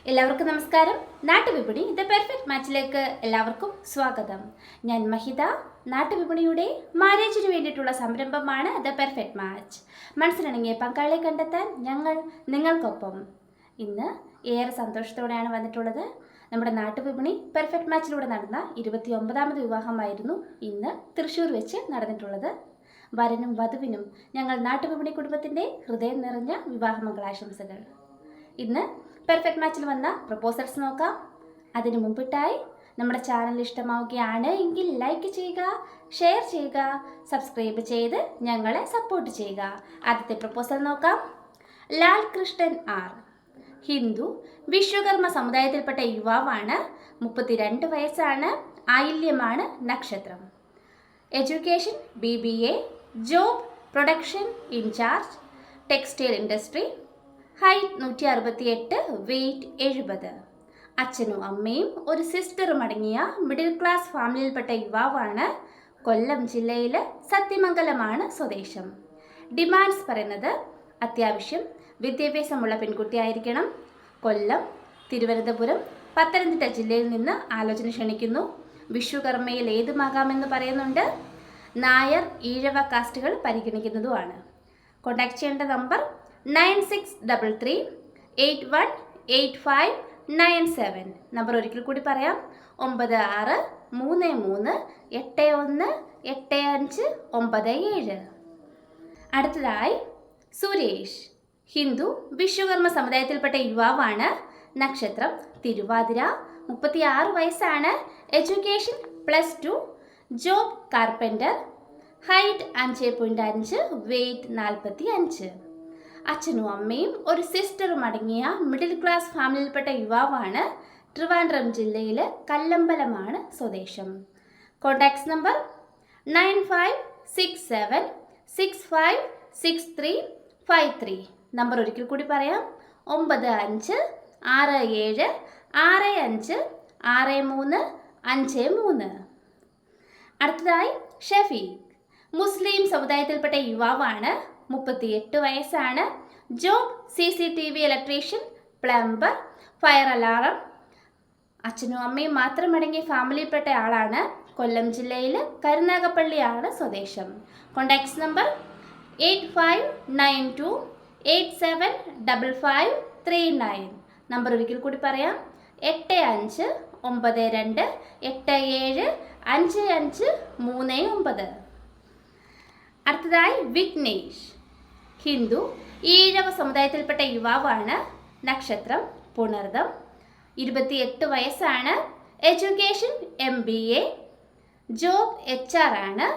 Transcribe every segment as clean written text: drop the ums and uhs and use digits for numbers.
എല്ലാവർക്കും നമസ്കാരം. നാട്ടുവിപണി the perfect മാച്ചിലേക്ക് എല്ലാവർക്കും സ്വാഗതം. ഞാൻ മഹിത. നാട്ടുവിപണിയുടെ മാരേജിന് വേണ്ടിയിട്ടുള്ള സംരംഭമാണ് ദ പെർഫെക്റ്റ് മാച്ച്. മനസ്സിലിണങ്ങിയ പങ്കാളിയെ കണ്ടെത്താൻ ഞങ്ങൾ നിങ്ങൾക്കൊപ്പം. ഇന്ന് ഏറെ സന്തോഷത്തോടെയാണ് വന്നിട്ടുള്ളത്. നമ്മുടെ നാട്ടുവിപണി പെർഫെക്റ്റ് മാച്ചിലൂടെ നടന്ന 29ാമത് വിവാഹമായിരുന്നു ഇന്ന് തൃശ്ശൂർ വെച്ച് നടന്നിട്ടുള്ളത്. വരനും വധുവിനും ഞങ്ങൾ നാട്ടുവിപണി കുടുംബത്തിൻ്റെ ഹൃദയം നിറഞ്ഞ വിവാഹമംഗളാശംസകൾ. ഇന്ന് പെർഫെക്റ്റ് മാച്ചിൽ വന്ന പ്രപ്പോസൽസ് നോക്കാം. അതിനു മുമ്പിട്ടായി നമ്മുടെ ചാനൽ ഇഷ്ടമാവുകയാണ് എങ്കിൽ ലൈക്ക് ചെയ്യുക, ഷെയർ ചെയ്യുക, സബ്സ്ക്രൈബ് ചെയ്ത് ഞങ്ങളെ സപ്പോർട്ട് ചെയ്യുക. ആദ്യത്തെ പ്രപ്പോസൽ നോക്കാം. ലാൽ കൃഷ്ണൻ ആർ, ഹിന്ദു, വിശ്വകർമ്മ സമുദായത്തിൽപ്പെട്ട യുവാവാണ്. 32 വയസ്സാണ്. ആയില്യമാണ് നക്ഷത്രം. Education BBA, job production incharge, textile industry. Height 168, weight 70. അച്ഛനും അമ്മയും ഒരു സിസ്റ്ററും അടങ്ങിയ മിഡിൽ ക്ലാസ് ഫാമിലിയിൽപ്പെട്ട യുവാവാണ്. കൊല്ലം ജില്ലയിൽ സത്യമംഗലമാണ് സ്വദേശം. ഡിമാൻഡ്സ് പറയുന്നത് അത്യാവശ്യം വിദ്യാഭ്യാസമുള്ള പെൺകുട്ടിയായിരിക്കണം. കൊല്ലം, തിരുവനന്തപുരം, പത്തനംതിട്ട ജില്ലയിൽ നിന്ന് ആലോചന ക്ഷണിക്കുന്നു. വിശ്വകർമ്മയിൽ ഏതുമാകാമെന്ന് പറയുന്നുണ്ട്. നായർ, ഈഴവ കാസ്റ്റുകൾ പരിഗണിക്കുന്നതുമാണ്. കോൺടാക്ട് ചെയ്യേണ്ട നമ്പർ 9633818597. നമ്പർ ഒരിക്കൽ കൂടി പറയാം. 9633818597. അടുത്തതായി സുരേഷ്, ഹിന്ദു, വിശ്വകർമ്മ സമുദായത്തിൽപ്പെട്ട യുവാവാണ്. നക്ഷത്രം തിരുവാതിര. 36 വയസ്സാണ്. Education +2, job carpenter. Height 5.5, weight 45. അച്ഛനും അമ്മയും ഒരു സിസ്റ്ററും അടങ്ങിയ മിഡിൽ ക്ലാസ് ഫാമിലിയിൽപ്പെട്ട യുവാവാണ്. ട്രിവാൻഡ്രം ജില്ലയിൽ കല്ലമ്പലമാണ് സ്വദേശം. Contacts number 9567656353. നമ്പർ ഒരിക്കൽ കൂടി പറയാം. 9567656353. അടുത്തതായി ഷഫീഖ്, മുസ്ലിം സമുദായത്തിൽപ്പെട്ട യുവാവാണ്. 38 വയസ്സാണ്. Job CCTV electrician, plumber, fire alarm. അച്ഛനും അമ്മയും മാത്രം അടങ്ങിയ ഫാമിലിയിൽപ്പെട്ട ആളാണ്. കൊല്ലം ജില്ലയിൽ കരുനാഗപ്പള്ളിയാണ് സ്വദേശം. Contacts number 8592875539. നമ്പർ ഒരിക്കൽ കൂടി പറയാം. 8592875539. അടുത്തതായി വിഘ്നേഷ്, ഹിന്ദു, ഈഴവ സമുദായത്തിൽപ്പെട്ട യുവാവാണ്. നക്ഷത്രം പുണർദം. 28 വയസ്സാണ്. എഡ്യൂക്കേഷൻ MBA, ജോബ് HR ആണ്.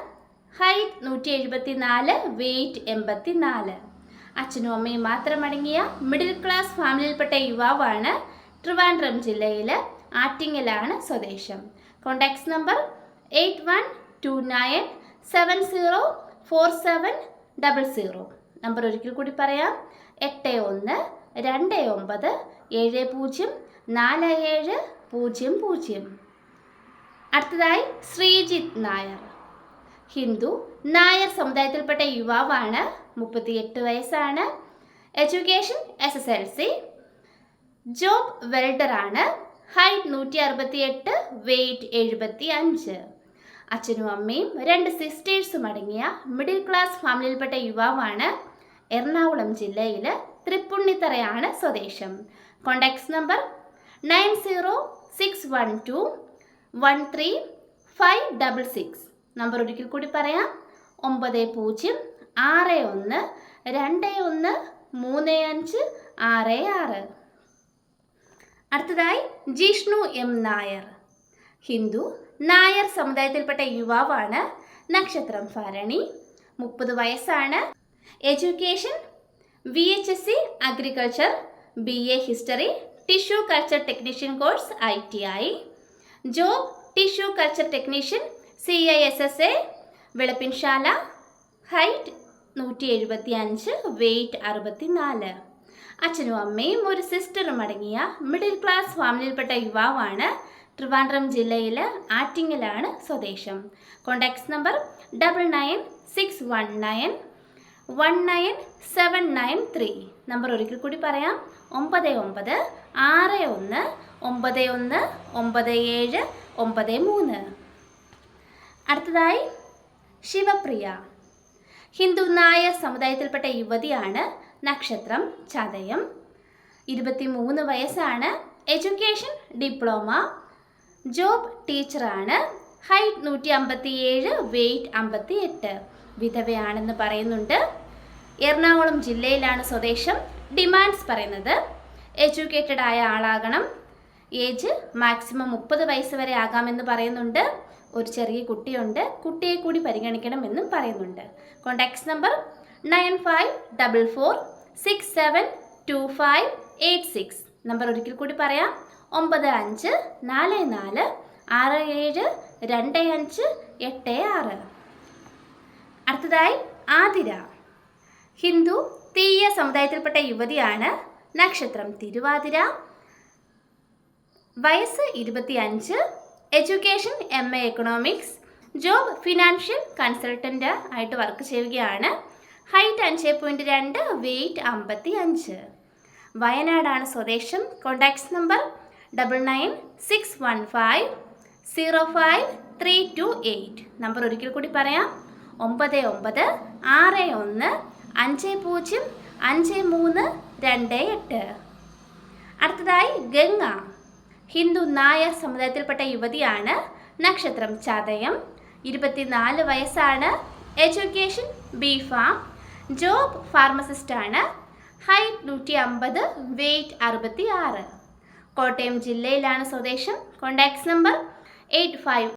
Height 174, weight 84. അച്ഛനും അമ്മയും മാത്രം അടങ്ങിയ മിഡിൽ ക്ലാസ് ഫാമിലിയിൽപ്പെട്ട യുവാവാണ്. ട്രിവാൻഡ്രം ജില്ലയിൽ ആറ്റിങ്ങലാണ് സ്വദേശം. Contacts number 8129704700. നമ്പർ ഒരിക്കൽ കൂടി പറയാം. 8129704700. അടുത്തതായി ശ്രീജിത്ത് നായർ, ഹിന്ദു, നായർ സമുദായത്തിൽപ്പെട്ട യുവാവാണ്. 38 വയസ്സാണ്. എഡ്യൂക്കേഷൻ SSLC, ജോബ് വെൽഡറാണ്. Height 168, weight 75. അച്ഛനും അമ്മയും 2 സിസ്റ്റേഴ്സും അടങ്ങിയ മിഡിൽ ക്ലാസ് ഫാമിലിയിൽപ്പെട്ട യുവാവാണ്. എറണാകുളം ജില്ലയിൽ തൃപ്പുണിത്തറയാണ് സ്വദേശം. Contacts number 9061213566. നമ്പർ ഒരിക്കൽ കൂടി പറയാം. 9061213566. അടുത്തതായി ജിഷ്ണു M നായർ, ഹിന്ദു, നായർ സമുദായത്തിൽപ്പെട്ട യുവാവാണ്. നക്ഷത്രം ഭരണി. 30 വയസ്സാണ്. Education VHSC agriculture, BA history, tissue culture technician course ITI. Job tissue culture technician CISSA, വെളുപ്പിൻശാല. Height 175, weight 64. അച്ഛനും അമ്മയും ഒരു സിസ്റ്ററും അടങ്ങിയ മിഡിൽ ക്ലാസ് ഫാമിലിയിൽപ്പെട്ട യുവാവാണ്. ട്രിവാൻഡ്രം ജില്ലയിൽ ആറ്റിങ്ങലാണ് സ്വദേശം. Contacts number 9961919793. നമ്പർ ഒരിക്കൽ കൂടി പറയാം. 9161919793. അടുത്തതായി ശിവപ്രിയ. ഹിന്ദു നായർ സമുദായത്തിൽപ്പെട്ട യുവതിയാണ്. നക്ഷത്രം ചതയം. 23 വയസ്സാണ്. Education diploma. ജോബ് ടീച്ചറാണ്. Height 157, weight 58. വിധവയാണെന്ന് പറയുന്നുണ്ട്. എറണാകുളം ജില്ലയിലാണ് സ്വദേശം. ഡിമാൻഡ്സ് പറയുന്നത് എഡ്യൂക്കേറ്റഡ് ആയ ആളാകണം. ഏജ് മാക്സിമം 30 വയസ്സ് വരെ ആകാമെന്ന് പറയുന്നുണ്ട്. ഒരു ചെറിയ കുട്ടിയുണ്ട്. കുട്ടിയെ കൂടി പരിഗണിക്കണമെന്നും പറയുന്നുണ്ട്. Contacts number 9544672586. നമ്പർ ഒരിക്കൽ കൂടി പറയാം. 9544672586. അടുത്തതായി ആതിര. ഹിന്ദു തീയ സമുദായത്തിൽപ്പെട്ട യുവതിയാണ്. നക്ഷത്രം തിരുവാതിര. വയസ്സ് 25. Education MA economics. Job financial consultant ആയിട്ട് വർക്ക് ചെയ്യുകയാണ്. Height 5.2, weight 55. വയനാടാണ് സ്വദേശം. Contacts number 9961505328. നമ്പർ ഒരിക്കൽ കൂടി പറയാം. 9961505328. അടുത്തതായി ഗംഗ. ഹിന്ദു നായർ സമുദായത്തിൽപ്പെട്ട യുവതിയാണ്. നക്ഷത്രം ചതയം. 24 വയസ്സാണ്. Education B.Pharm. ജോബ് ഫാർമസിസ്റ്റാണ്. Height 150, weight 66. കോട്ടയം ജില്ലയിലാണ് സ്വദേശം. Contacts number 85